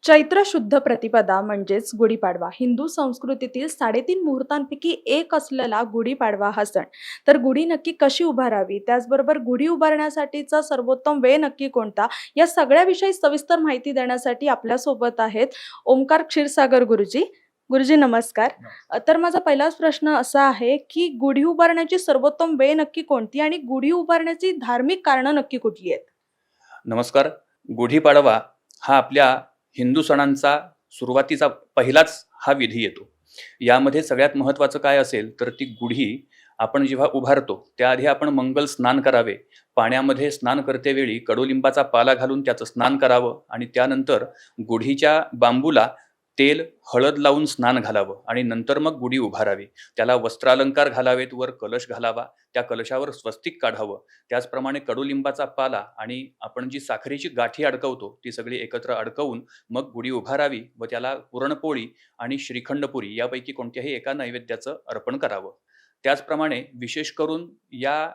चैत्र शुद्ध प्रतिपदा म्हणजेच गुढीपाडवा हिंदू संस्कृतीतील 3.5 मुहूर्तांपैकी एक असलेला गुढीपाडवा हा सण. तर गुढी नक्की कशी उभारावी, त्याचबरोबर गुढी उभारण्यासाठीचा सर्वोत्तम वेळ नक्की कोणता, या सगळ्याविषयी सविस्तर माहिती देण्यासाठी आपल्यासोबत आहेत ओमकार क्षीरसागर गुरुजी. गुरुजी नमस्कार. तर माझा पहिलाच प्रश्न असा आहे की गुढी उभारण्याची सर्वोत्तम वेळ नक्की कोणती आणि गुढी उभारण्याची धार्मिक कारणं नक्की कुठली आहेत? नमस्कार. गुढीपाडवा हा आपल्या हिंदू सणांचा सुरुवातीचा पहिलाच हा विधी येतो. यामध्ये सगळ्यात महत्त्वाचं काय असेल तर ती गुढी आपण जेव्हा उभारतो त्याआधी आपण मंगल स्नान करावे. पाण्यामध्ये स्नान करतेवेळी कडुलिंबाचा पाला घालून त्याचं स्नान करावं आणि त्यानंतर गुढीच्या बांबूला तेल हळद लावून स्नान घालावं आणि नंतर मग गुढी उभारावी. त्याला वस्त्रालंकार घालावेत, वर कलश घालावा, त्या कलशावर स्वस्तिक काढावं. त्याचप्रमाणे कडुलिंबाचा पाला आणि आपण जी साखरेची गाठी अडकवतो ती सगळी एकत्र अडकवून मग गुढी उभारावी व त्याला पुरणपोळी आणि श्रीखंडपुरी यापैकी कोणत्याही एका नैवेद्याचं अर्पण करावं. त्याचप्रमाणे विशेष करून या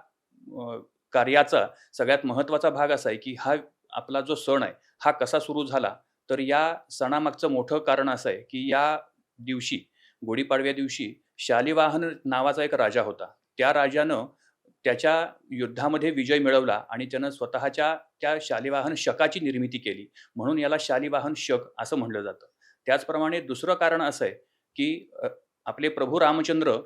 कार्याचा सगळ्यात महत्त्वाचा भाग असा आहे की हा आपला जो सण आहे हा कसा सुरू झाला. तर या सणामागचं मोठं कारण असं आहे की या दिवशी गुढीपाडव्या दिवशी शालिवाहन नावाचा एक राजा होता. त्या राजानं त्याच्या युद्धामध्ये विजय मिळवला आणि त्यानं स्वतःच्या त्या शालिवाहन शकाची निर्मिती केली, म्हणून याला शालिवाहन शक असं म्हणलं जातं. त्याचप्रमाणे दुसरं कारण असं आहे की आपले प्रभू रामचंद्र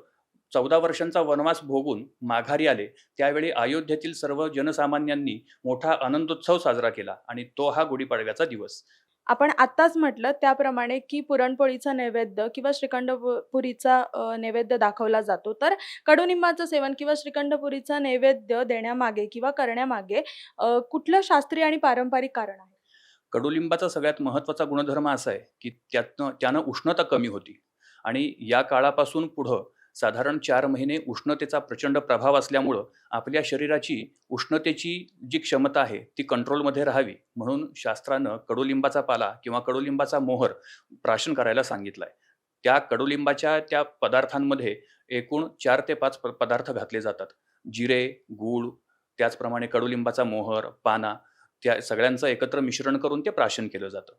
14 वर्षांचा वनवास भोगून माघारी आले. त्यावेळी अयोध्येतील सर्व जनसामान्यांनी मोठा आनंदोत्सव साजरा केला आणि तो हा गुढीपाडव्याचा दिवस. आपण आत्ताच म्हटलं त्याप्रमाणे की पुरणपोळीचा नैवेद्य किंवा श्रीखंडपुरीचा नैवेद्य दाखवला जातो. तर कडुनिंबाचं सेवन किंवा श्रीखंडपुरीचा नैवेद्य देण्यामागे किंवा करण्यामागे कुठलं शास्त्रीय आणि पारंपरिक कारण आहे? कडुलिंबाचा सगळ्यात महत्त्वाचा गुणधर्म असा आहे की त्यानं उष्णता कमी होती आणि या काळापासून पुढं साधारण 4 महिने उष्णतेचा प्रचंड प्रभाव असल्यामुळं आपल्या शरीराची उष्णतेची जी क्षमता आहे ती कंट्रोलमध्ये राहावी म्हणून शास्त्रानं कडुलिंबाचा पाला किंवा कडुलिंबाचा मोहर प्राशन करायला सांगितलाय. त्या कडुलिंबाच्या त्या पदार्थांमध्ये एकूण 4 ते 5 पदार्थ घातले जातात. जिरे, गूळ, त्याचप्रमाणे कडुलिंबाचा मोहर, पाना, त्या सगळ्यांचं एकत्र मिश्रण करून ते प्राशन केलं जातं.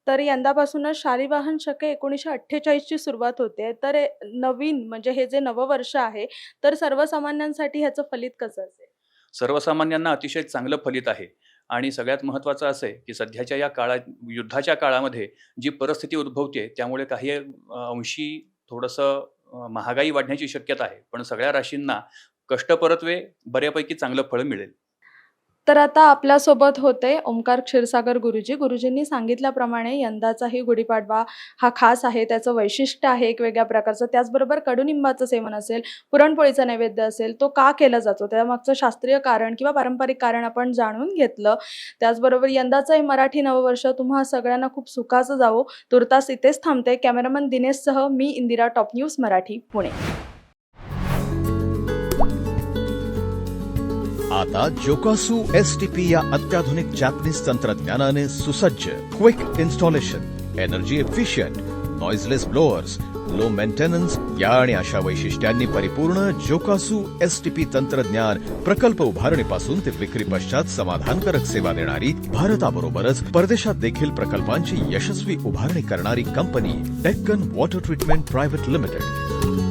तर यंदापासूनच शालिवाहन शके 1948 ची सुरुवात होते. तर नवीन म्हणजे हे जे नववर्ष आहे, तर सर्वसामान्यांसाठी ह्याचं फलित कसं असेल? सर्वसामान्यांना अतिशय चांगलं फलित आहे आणि सगळ्यात महत्त्वाचं असं आहे की सध्याच्या या काळात युद्धाच्या काळामध्ये जी परिस्थिती उद्भवते त्यामुळे काही अंशी थोडंसं महागाई वाढण्याची शक्यता आहे, पण सगळ्या राशींना कष्ट परत्वे बऱ्यापैकी चांगलं फळ मिळेल. तर आता आपल्यासोबत होते ओमकार क्षीरसागर गुरुजी. गुरुजींनी सांगितल्याप्रमाणे यंदाचाही गुढीपाडवा हा खास आहे. त्याचं वैशिष्ट्य आहे एक वेगळ्या प्रकारचं. त्याचबरोबर कडुनिंबाचं सेवन असेल, पुरणपोळीचा नैवेद्य असेल, तो का केला जातो त्यामागचं शास्त्रीय कारण किंवा पारंपरिक कारण आपण जाणून घेतलं. त्याचबरोबर यंदाचंही मराठी नववर्ष तुम्हा सगळ्यांना खूप सुखाचं जावो. तुर्तास इथेच थांबते. कॅमेरामन दिनेशसह मी इंदिरा, टॉप न्यूज मराठी, पुणे. आता जोकासु STP या अत्याधुनिक जॅपनीज तंत्रज्ञानाने सुसज्ज, quick installation, energy efficient, noiseless blowers, low maintenance या आणि अशा वैशिष्ट्यांनी परिपूर्ण जोकासु STP तंत्रज्ञान प्रकल्प उभारणीपासून ते विक्री पश्चात समाधानकारक सेवा देणारी, भारताबरोबरच परदेशात देखील प्रकल्पांची यशस्वी उभारणी करणारी company Deccan water treatment private limited.